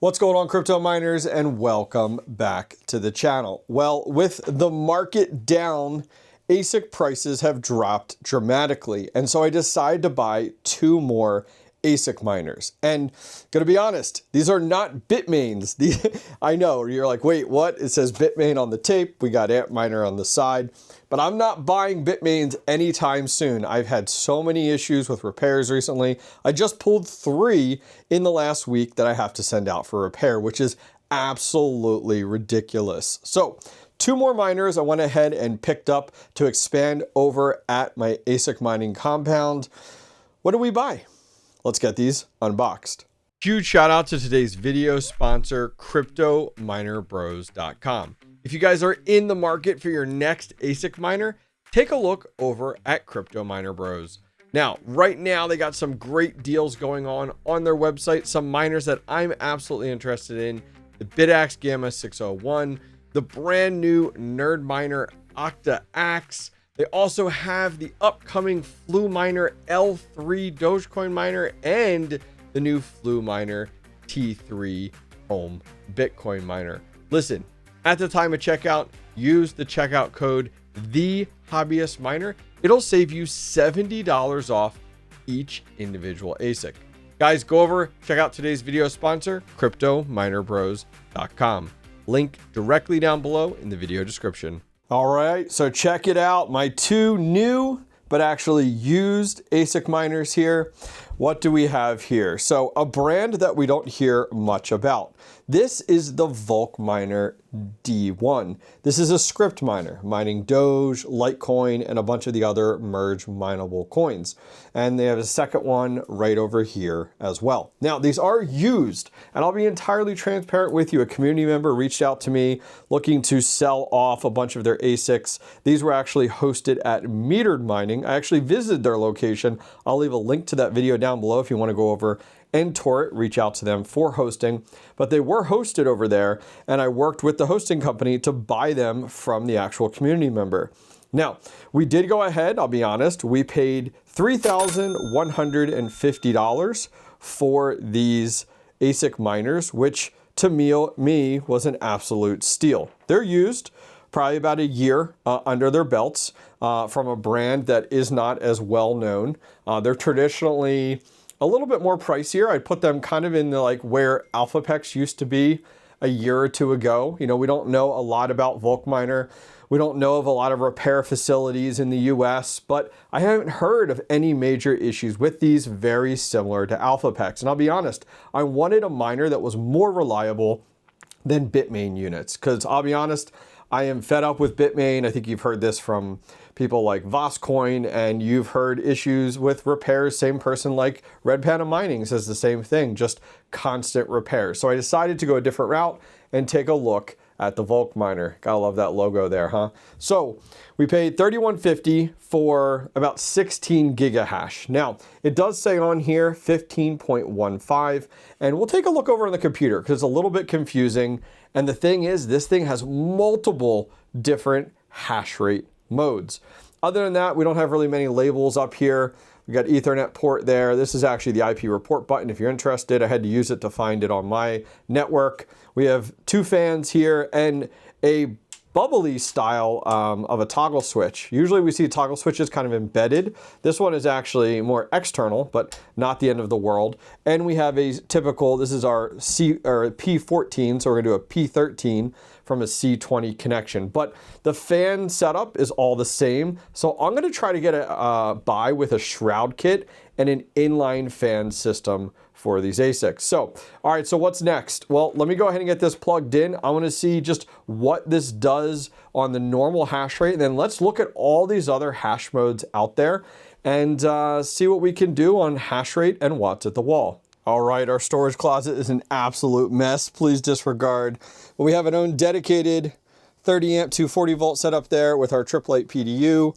What's going on, crypto miners, and welcome back to the channel. Well, with the market down, ASIC prices have dropped dramatically, and so I decided to buy two more ASIC miners. And gonna be honest, these are not Bitmains. I know, you're like, wait, what? It says Bitmain on the tape, we got Antminer on the side, but I'm not buying Bitmains anytime soon. I've had so many issues with repairs recently. I just pulled 3 in the last week that I have to send out for repair, which is absolutely ridiculous. So 2 more miners I went ahead and picked up to expand over at my ASIC mining compound. What do we buy? Let's get these unboxed. Huge shout out to today's video sponsor, CryptoMinerBros.com. If you guys are in the market for your next ASIC miner, take a look over at Crypto Miner Bros. Now, right now, they got some great deals going on their website. Some miners that I'm absolutely interested in, the BitAxe Gamma 601, the brand new Nerd Miner Octa Axe. They also have the upcoming Flueminer L3 Dogecoin miner and the new Flueminer T3 Home Bitcoin miner. Listen, at the time of checkout, use the checkout code TheHobbyistMiner. It'll save you $70 off each individual ASIC. Guys, go over, check out today's video sponsor, CryptoMinerBros.com. Link directly down below in the video description. All right, so check it out. My 2 new, but actually used ASIC miners here. What do we have here? So a brand that we don't hear much about. This is the Volcminer D1. This is a Scrypt miner, mining Doge, Litecoin, and a bunch of the other merge mineable coins. And they have a second one right over here as well. Now, these are used, and I'll be entirely transparent with you. A community member reached out to me looking to sell off a bunch of their ASICs. These were actually hosted at Metered Mining. I actually visited their location. I'll leave a link to that video down below if you want to go over and tour it, reach out to them for hosting. But they were hosted over there, and I worked with the hosting company to buy them from the actual community member. Now, we did go ahead, I'll be honest, we paid $3,150 for these ASIC miners, which to me was an absolute steal. They're used probably about a year under their belts from a brand that is not as well known. They're traditionally a little bit more pricier. I'd put them kind of in the, like where Elphapex used to be a year or 2 ago. You know, we don't know a lot about Volcminer. We don't know of a lot of repair facilities in the US, but I haven't heard of any major issues with these, very similar to Elphapex. And I'll be honest, I wanted a miner that was more reliable than Bitmain units, because I'll be honest, I am fed up with Bitmain. I think you've heard this from people like Voscoin, and you've heard issues with repairs. Same person like Red Panda Mining says the same thing, just constant repairs. So I decided to go a different route and take a look at the Volcminer. Gotta love that logo there, huh? So we paid $3,150 for about 16 gigahash. Now, it does say on here 15.15, and we'll take a look over on the computer because it's a little bit confusing. And the thing is, this thing has multiple different hash rate modes. Other than that, we don't have really many labels up here. We got Ethernet port there. This is actually the IP report button. If you're interested, I had to use it to find it on my network. We have 2 fans here and a bubbly style of a toggle switch. Usually we see toggle switches kind of embedded. This one is actually more external, but not the end of the world. And we have a typical, this is our P14, so we're gonna do a P13 from a C20 connection. But the fan setup is all the same. So I'm gonna try to get a buy with a shroud kit and an inline fan system for these ASICs. So, all right, so what's next? Well, let me go ahead and get this plugged in. I wanna see just what this does on the normal hash rate. And then let's look at all these other hash modes out there and see what we can do on hash rate and watts at the wall. All right, our storage closet is an absolute mess. Please disregard. But we have an own dedicated 30 amp 240 volt setup there with our AAA PDU.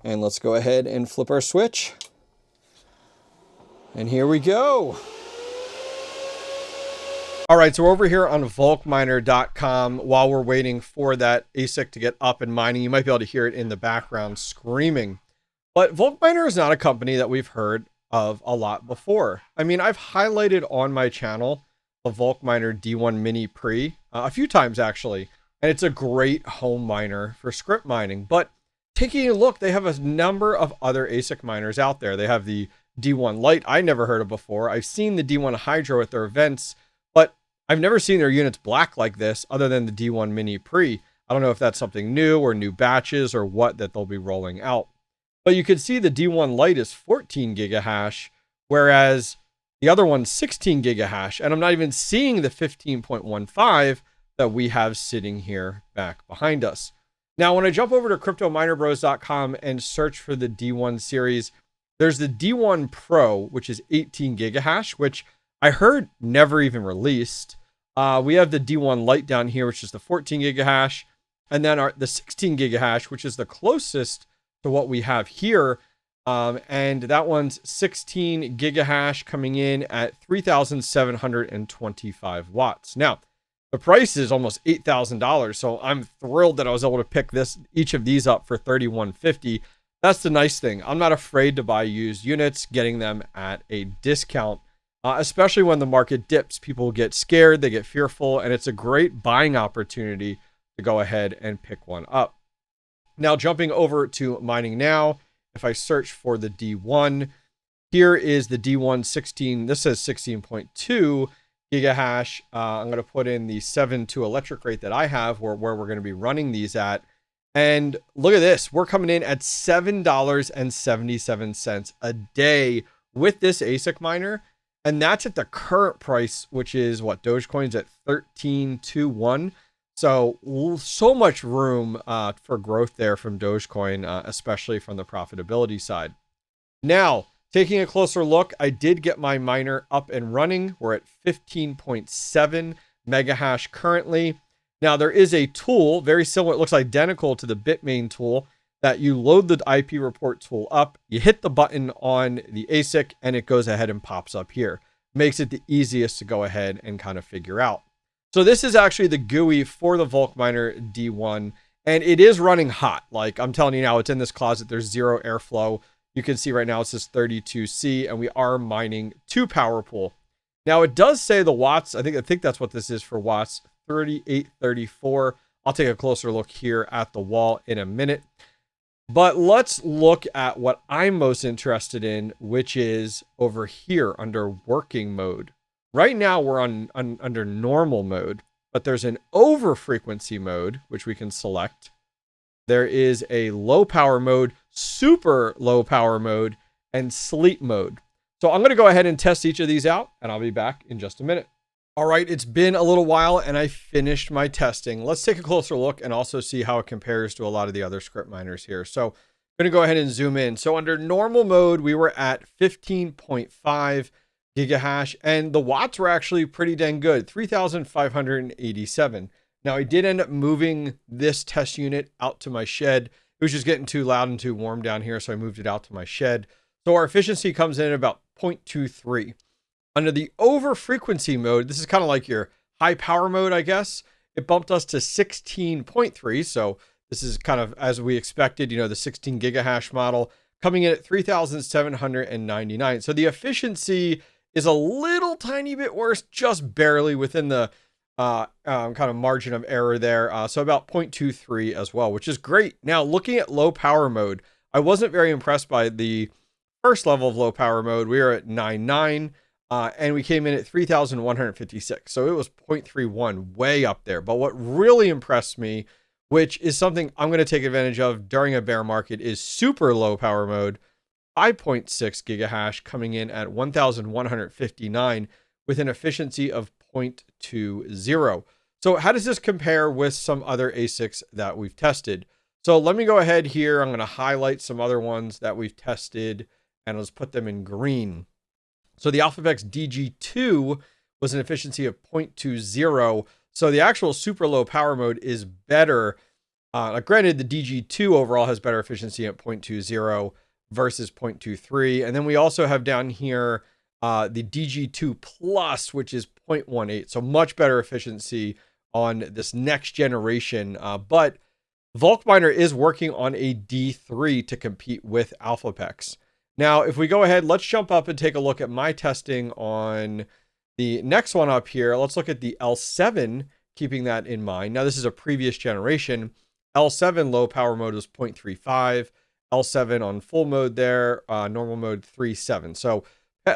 And let's go ahead and flip our switch. And here we go. All right, so we're over here on Volcminer.com while we're waiting for that ASIC to get up and mining. You might be able to hear it in the background screaming. But Volcminer is not a company that we've heard of a lot before. I mean, I've highlighted on my channel the Volcminer D1 Mini Pre a few times actually, and it's a great home miner for Scrypt mining. But taking a look, they have a number of other ASIC miners out there. They have the D1 Lite I never heard of before. I've seen the D1 Hydro at their events, but I've never seen their units black like this other than the D1 Mini Pre. I don't know if that's something new or new batches or what that they'll be rolling out. But you can see the D1 Lite is 14 gigahash, whereas the other one's 16 gigahash. And I'm not even seeing the 15.15 that we have sitting here back behind us. Now, when I jump over to cryptominerbros.com and search for the D1 series, there's the D1 Pro, which is 18 gigahash, which I heard never even released. We have the D1 Lite down here, which is the 14 gigahash. And then the 16 gigahash, which is the closest to what we have here. And that one's 16 gigahash coming in at 3,725 watts. Now, the price is almost $8,000. So I'm thrilled that I was able to pick each of these up for $3,150. That's the nice thing. I'm not afraid to buy used units, getting them at a discount, especially when the market dips. People get scared, they get fearful, and it's a great buying opportunity to go ahead and pick one up. Now, jumping over to Mining Now, if I search for the D1, here is the D1 16. This says 16.2 gigahash. I'm going to put in the 7.2 electric rate that I have, where we're going to be running these at. And look at this. We're coming in at $7.77 a day with this ASIC miner. And that's at the current price, which is what? Dogecoin's at 13.21. So much room for growth there from Dogecoin, especially from the profitability side. Now, taking a closer look, I did get my miner up and running. We're at 15.7 megahash currently. Now, there is a tool, very similar, it looks identical to the Bitmain tool, that you load the IP report tool up, you hit the button on the ASIC, and it goes ahead and pops up here. Makes it the easiest to go ahead and kind of figure out. So this is actually the GUI for the Volcminer D1, and it is running hot. Like I'm telling you now, it's in this closet. There's zero airflow. You can see right now it says 32C, and we are mining 2 power pool. Now it does say the watts. I think that's what this is for watts, 3834. I'll take a closer look here at the wall in a minute. But let's look at what I'm most interested in, which is over here under working mode. Right now we're under normal mode, but there's an over frequency mode, which we can select. There is a low power mode, super low power mode, and sleep mode. So I'm going to go ahead and test each of these out, and I'll be back in just a minute. All right, it's been a little while and I finished my testing. Let's take a closer look and also see how it compares to a lot of the other Scrypt miners here. So I'm going to go ahead and zoom in. So under normal mode, we were at 15.5 gigahash, and the watts were actually pretty dang good, 3,587. Now I did end up moving this test unit out to my shed. It was just getting too loud and too warm down here, so I moved it out to my shed. So our efficiency comes in at about 0.23. Under the over frequency mode, this is kind of like your high power mode, I guess. It bumped us to 16.3. So this is kind of as we expected, the 16 gigahash model coming in at 3,799. So the efficiency is a little tiny bit worse, just barely within the kind of margin of error there. So about 0.23 as well, which is great. Now looking at low power mode, I wasn't very impressed by the first level of low power mode. We were at 9.9. And we came in at 3,156. So it was 0.31, way up there. But what really impressed me, which is something I'm going to take advantage of during a bear market, is super low power mode, 5.6 gigahash coming in at 1,159 with an efficiency of 0.20. So how does this compare with some other ASICs that we've tested? So let me go ahead here. I'm going to highlight some other ones that we've tested and let's put them in green. So the Elphapex DG2 was an efficiency of 0.20. So the actual super low power mode is better. Granted, the DG2 overall has better efficiency at 0.20 versus 0.23. And then we also have down here the DG2 Plus, which is 0.18. So much better efficiency on this next generation. But Volcminer is working on a D3 to compete with Elphapex. Now, if we go ahead, let's jump up and take a look at my testing on The next one up here, let's look at the L7, keeping that in mind. Now, this is a previous generation. L7 low power mode was 0.35. L7 on full mode there, normal mode 3.7. So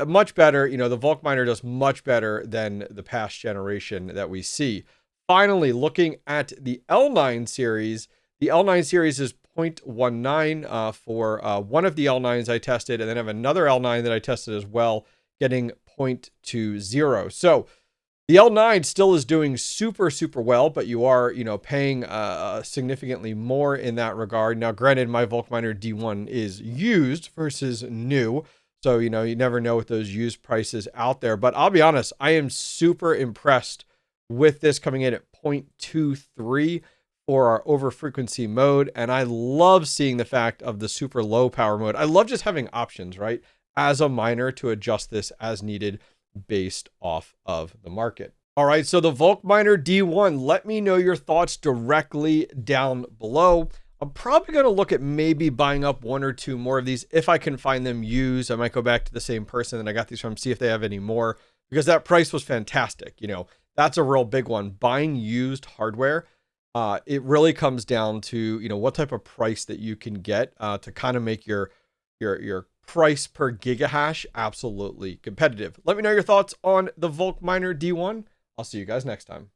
much better. You know, the Volcminer does much better than the past generation that we see. Finally, looking at the L9 series, the L9 series is 0.19 for one of the L9s I tested, and then I have another L9 that I tested as well, getting 0.20. So the L9 still is doing super, super well, but you are, you know, paying significantly more in that regard. Now, granted, my Volcminer D1 is used versus new, so, you know, you never know with those used prices out there. But I'll be honest, I am super impressed with this coming in at 0.23 for our over frequency mode. And I love seeing the fact of the super low power mode. I love just having options, right, as a miner to adjust this as needed based off of the market. All right, so the Volcminer D1, let me know your thoughts directly down below. I'm probably going to look at maybe buying up one or two more of these if I can find them used. I might go back to the same person that I got these from, see if they have any more, because that price was fantastic. You know, that's a real big one. Buying used hardware, it really comes down to, you know, what type of price that you can get to kind of make your price per gigahash absolutely competitive. Let me know your thoughts on the Volcminer D1. I'll see you guys next time.